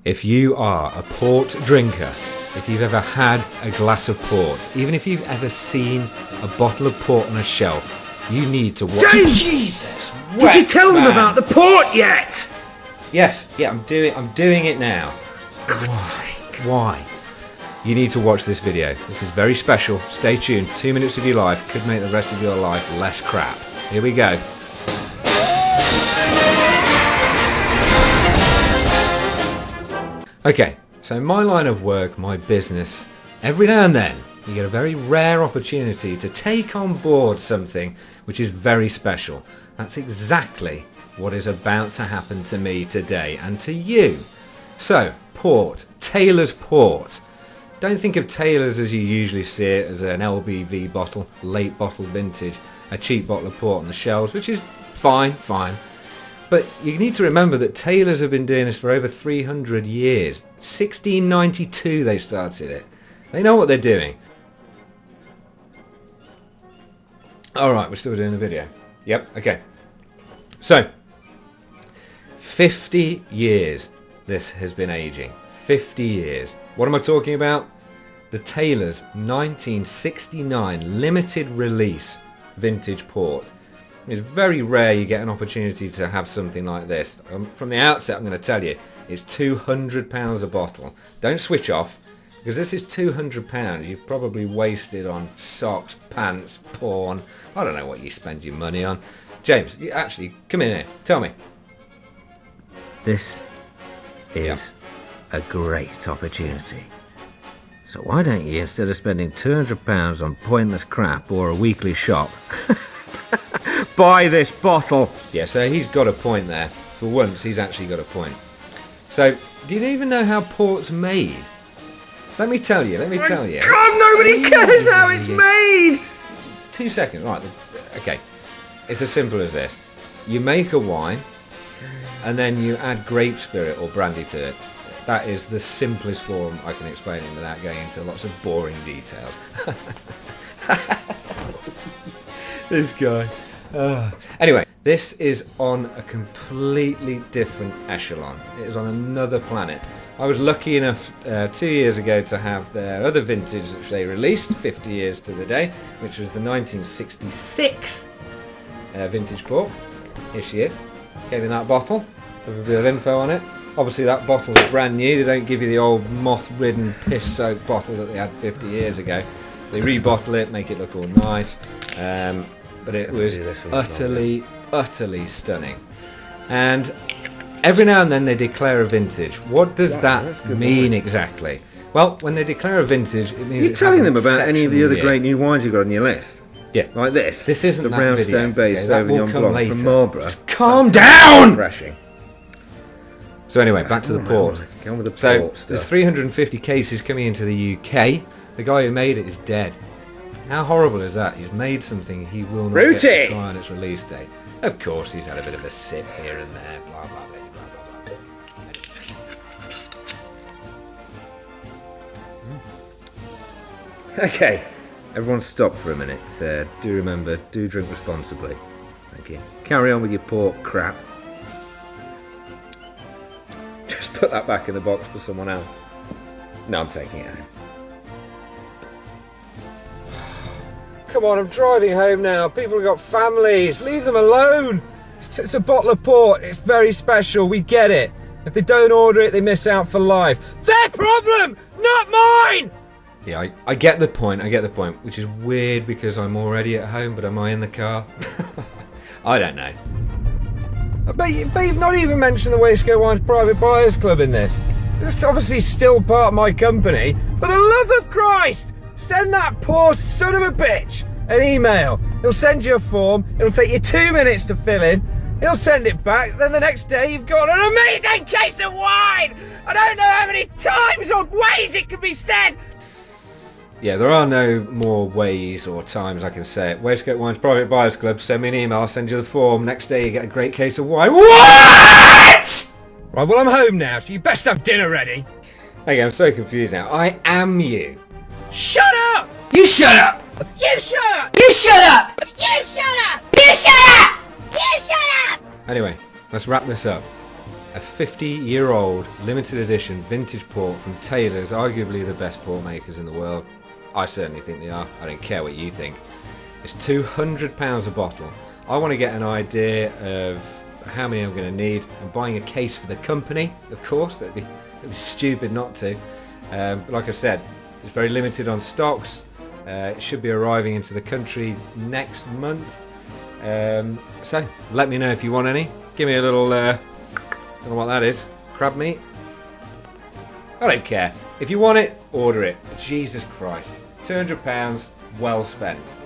If you are a port drinker, if you've ever had a glass of port, even if you've ever seen a bottle of port on a shelf, you need to watch. Jesus! Did you tell them about the port yet? Yes, yeah, I'm doing it now. Why? You need to watch this video. This is very special. Stay tuned. 2 minutes of your life could make the rest of your life less crap. Here we go. Okay, so in my line of work, my business, every now and then you get a very rare opportunity to take on board something which is very special. That's exactly what is about to happen to me today and to you. So, port, Taylor's Port. Don't think of Taylor's as you usually see it, as an LBV bottle, late bottle vintage, a cheap bottle of port on the shelves, which is fine. But you need to remember that Taylor's have been doing this for over 300 years. 1692 they started it. They know what they're doing. Alright, we're still doing the video. Yep, okay. So, 50 years this has been aging. 50 years. What am I talking about? The Taylor's 1969 limited release vintage port. It's very rare you get an opportunity to have something like this. From the outset, I'm going to tell you, it's £200 a bottle. Don't switch off, because this is £200 you've probably wasted on socks, pants, porn. I don't know what you spend your money on. James, you actually, come in here. Tell me. This is a great opportunity. So why don't you, instead of spending £200 on pointless crap or a weekly shop, buy this bottle? Yeah, so he's got a point there. For once, he's actually got a point. So, do you even know how port's made? Let me tell you. God, nobody cares how it's made! 2 seconds, right. Okay. It's as simple as this. You make a wine, and then you add grape spirit or brandy to it. That is the simplest form I can explain it without going into lots of boring details. This guy. Anyway, this is on a completely different echelon. It is on another planet. I was lucky enough 2 years ago to have their other vintage which they released 50 years to the day, which was the 1966 vintage port. Here she is. Gave me that bottle with a bit of info on it. Obviously that bottle is brand new. They don't give you the old moth-ridden, piss-soaked bottle that they had 50 years ago. They rebottle it, make it look all nice. But it was utterly stunning. And every now and then they declare a vintage. What does that mean exactly? Well, when they declare a vintage, it means you're telling them about any of the other great new wines you've got on your list. Yeah, like this. This isn't the that brownstone video. based Sauvignon Blanc from Marlborough. Just calm down. Refreshing. So anyway, back to the port. Go on with the So port stuff. there's 350 cases coming into the UK. The guy who made it is dead. How horrible is that? He's made something he will not get to try on its release date. Of course, he's had a bit of a sip here and there. Blah blah blah blah blah blah. Okay, everyone stop for a minute. Do remember, do drink responsibly. Thank you. Carry on with your port crap. Just put that back in the box for someone else. No, I'm taking it home. Come on, I'm driving home now. People have got families. Leave them alone. It's a bottle of port. It's very special. We get it. If they don't order it, they miss out for life. Their problem, not mine! Yeah, I get the point. Which is weird because I'm already at home, but am I in the car? I don't know. But you've not even mentioned the Waistcoat Wines Private Buyers Club in this. It's obviously still part of my company. For the love of Christ! Send that poor son of a bitch an email. He'll send you a form. It'll take you 2 minutes to fill in. He'll send it back. Then the next day you've got an amazing case of wine. I don't know how many times or ways it can be said. Yeah, there are no more ways or times I can say it. Waistcoat Wines Private Buyers Club. Send me an email. I'll send you the form. Next day you get a great case of wine. What? Right, well I'm home now, so you best have dinner ready. Okay, I'm so confused now. I am you. Shut up! You shut up! You shut up! You shut up! You shut up! You shut up! You shut up! Anyway, let's wrap this up. a 50-year-old limited edition vintage port from Taylor's, arguably the best port makers in the world. I certainly think they are. I don't care what you think. It's £200 a bottle. I want to get an idea of how many I'm going to need. I'm buying a case for the company, of course. That'd be stupid not to. But like I said, it's very limited on stocks. It should be arriving into the country next month. So let me know if you want any. Give me a little, don't know what that is, crab meat. I don't care. If you want it, order it. Jesus Christ. £200 well spent.